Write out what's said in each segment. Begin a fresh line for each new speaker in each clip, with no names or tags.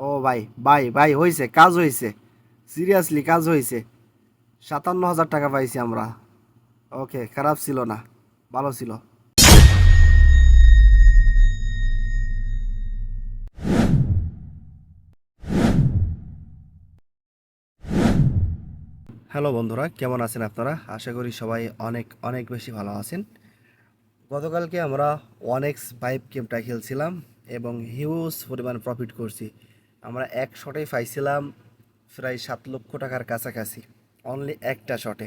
ও ভাই ভাই ভাই হয়েছে, কাজ হয়েছে, সিরিয়াসলি কাজ হয়েছে। 57,000 টাকা পাইছি আমরা। ওকে, খারাপ ছিল না, ভালো ছিল। হ্যালো বন্ধুরা, কেমন আছেন আপনারা? আশা করি সবাই অনেক অনেক বেশি ভালো আছেন। গতকালকে আমরা 1x5 গেমটা খেলছিলাম এবং হিউজ পরিমাণ প্রফিট করছি। আমরা এক শটে পাইছিলাম প্রায় 7 লক্ষ টাকার কাছাকাছি, অনলি একটা শটে।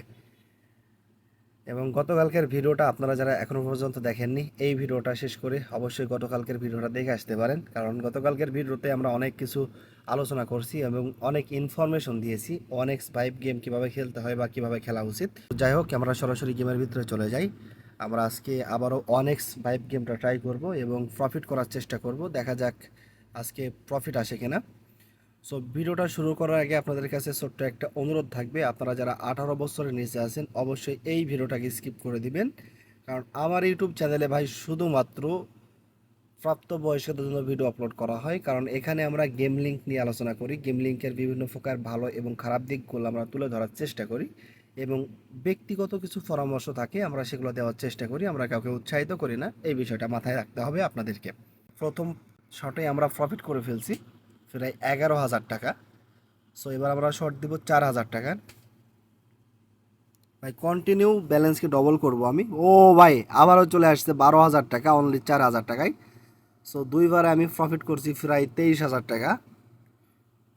এবং গতকালকের ভিডিওটা আপনারা যারা এখনও পর্যন্ত দেখেননি, এই ভিডিওটা শেষ করে অবশ্যই গতকালকের ভিডিওটা দেখে আসতে পারেন, কারণ গতকালকের ভিডিওতে আমরা অনেক কিছু আলোচনা করছি এবং অনেক ইনফরমেশন দিয়েছি 1x5 গেম কীভাবে খেলতে হয় বা কীভাবে খেলা উচিত। যাই হোক, আমরা সরাসরি গেমের ভিতরে চলে যাই। আমরা আজকে আবারও 1x5 গেমটা ট্রাই করব এবং প্রফিট করার চেষ্টা করব, দেখা যাক আজকে প্রফিট আসে কিনা। সো ভিডিওটা শুরু করার আগে আপনাদের কাছে ছোট্ট একটা অনুরোধ থাকবে, আপনারা যারা 18 বছরের নিচে আছেন অবশ্যই এই ভিডিওটাকে স্কিপ করে দিবেন, কারণ আমার ইউটিউব চ্যানেলে ভাই শুধুমাত্র প্রাপ্তবয়স্কদের জন্য ভিডিও আপলোড করা হয়। কারণ এখানে আমরা গেম লিঙ্ক নিয়ে আলোচনা করি, গেম লিঙ্কের বিভিন্ন প্রকার ভালো এবং খারাপ দিকগুলো আমরা তুলে ধরার চেষ্টা করি এবং ব্যক্তিগত কিছু পরামর্শ থাকে আমরা সেগুলো দেওয়ার চেষ্টা করি, আমরা কাউকে উৎসাহিত করি না। এই বিষয়টা মাথায় রাখতে হবে আপনাদেরকে। প্রথম শটে আমরা প্রফিট করে ফেলছি প্রায় 11,000 টাকা। সো এবার আমরা শর্ট দিব 4,000 টাকার। ভাই কন্টিনিউ ব্যালেন্সকে ডবল করব আমি। ও ভাই আবারও চলে আসছে 12,000 টাকা, অনলি 4,000 টাকায়। সো দুইবারে আমি প্রফিট করছি প্রায় 23,000 টাকা।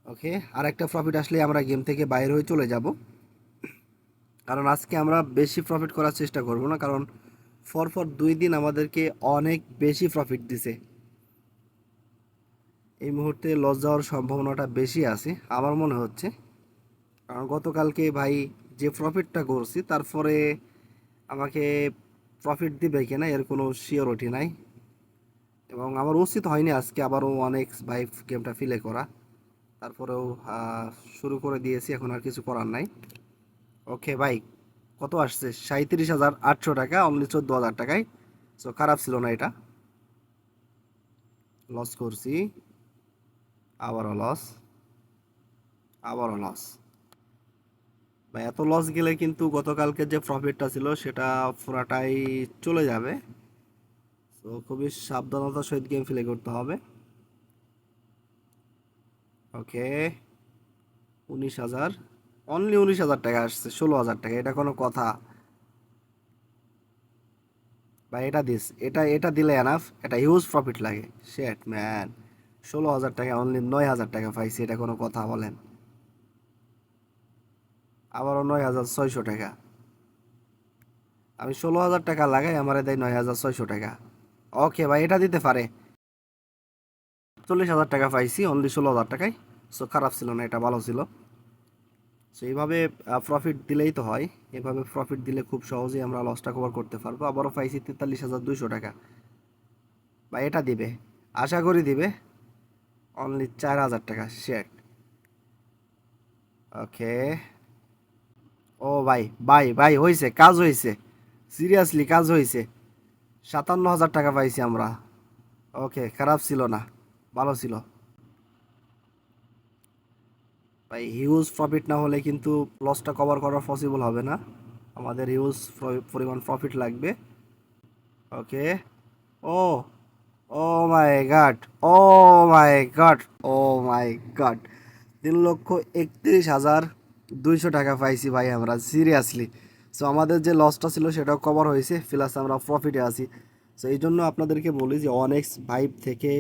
ওকে, আর একটা প্রফিট আসলে আমরা গেম থেকে বাইরে হয়ে চলে যাব, কারণ আজকে আমরা বেশি প্রফিট করার চেষ্টা করব না, কারণ পরপর 2 দিন আমাদেরকে অনেক বেশি প্রফিট দিছে। এই মুহূর্তে লস যাওয়ার সম্ভাবনাটা বেশি আছে আমার মনে হচ্ছে, কারণ গতকালকে ভাই যে প্রফিটটা করছি তারপরে আমাকে প্রফিট দিবে কিনা এর কোনো শিওরিটি নাই, এবং আমার উচিত হয়নি আজকে আবারও অনেক ভাই গেমটা ফিলে করা। তারপরেও শুরু করে দিয়েছি, এখন আর কিছু করার নাই। ওকে ভাই, কত আসছে? 37,800 টাকা, অনলি 14,000 টাকায়। সো খারাপ ছিল না এটা। লস করছি, আবারও লস, আবারও লস। ভাই এত লস গেলে কিন্তু গতকালকে যে প্রফিটটা ছিল সেটা পুরাটাই চলে যাবে। তো খুবই সাবধানতার সহিত গেম প্লে করতে হবে। ওকে, 19,000, অনলি 19,000 টাকা আসছে, 16,000 টাকা, এটা কোনো কথা? ভাই এটা দিস, এটা এটা দিলে এনাফ, এটা হিউজ প্রফিট লাগে। শেট ম্যান, 16,000 টাকা অনলি 9,000 টাকা পাইছি, এটা কোনো কথা বলেন? আবারও 9,600 টাকা। আমি 16,000 টাকা লাগাই, আমারে দেয় 9,600 টাকা। ওকে ভাই, এটা দিতে পারে। 40,000 টাকা পাইছি অনলি 16,000 টাকায়। সো খারাপ ছিল না, এটা ভালো ছিল। সো এইভাবে প্রফিট দিলেই তো হয়, এভাবে প্রফিট দিলে খুব সহজেই আমরা লসটা কভার করতে পারবো। আবারও পাইছি 43,200 টাকা। বা এটা দিবে, আশা করি দিবে। অনলি 4,000 টাকা, শেট। ওকে, ও ভাই ভাই ভাই হয়েছে, কাজ হয়েছে, সিরিয়াসলি কাজ হয়েছে। 57,000 টাকা পাইছি আমরা। ওকে, খারাপ ছিল না, ভালো ছিল। ভাই হিউজ প্রফিট না হলে কিন্তু লসটা কভার করা পসিবল হবে না, আমাদের হিউজ পরিমাণ প্রফিট লাগবে। ওকে, ও, ও মাই গড, ও মাই গড, ও মাই গড, 3,31,200 টাকা পাইছি ভাই আমরা, সিরিয়াসলি। সো আমাদের যে লসটা ছিল সেটাও কভার হয়েছে, প্লাস আমরা প্রফিটে আছি। সো এই জন্য আপনাদেরকে বলি যে 1x5 থেকে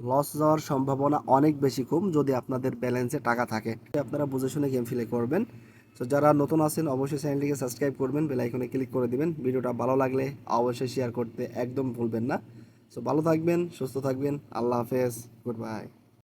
লস যাওয়ার সম্ভাবনা অনেক বেশি কম যদি আপনাদের ব্যালেন্সে টাকা থাকে। আপনারা বুঝে শুনে গেম প্লে করবেন। তো যারা নতুন আছেন অবশ্যই চ্যানেলটিকে সাবস্ক্রাইব করবেন, বেল আইকনে ক্লিক করে দিবেন। ভিডিওটা ভালো লাগলে অবশ্যই শেয়ার করতে একদম ভুলবেন না। সো ভালো থাকবেন, সুস্থ থাকবেন, আল্লাহ হাফেজ, গুড বাই।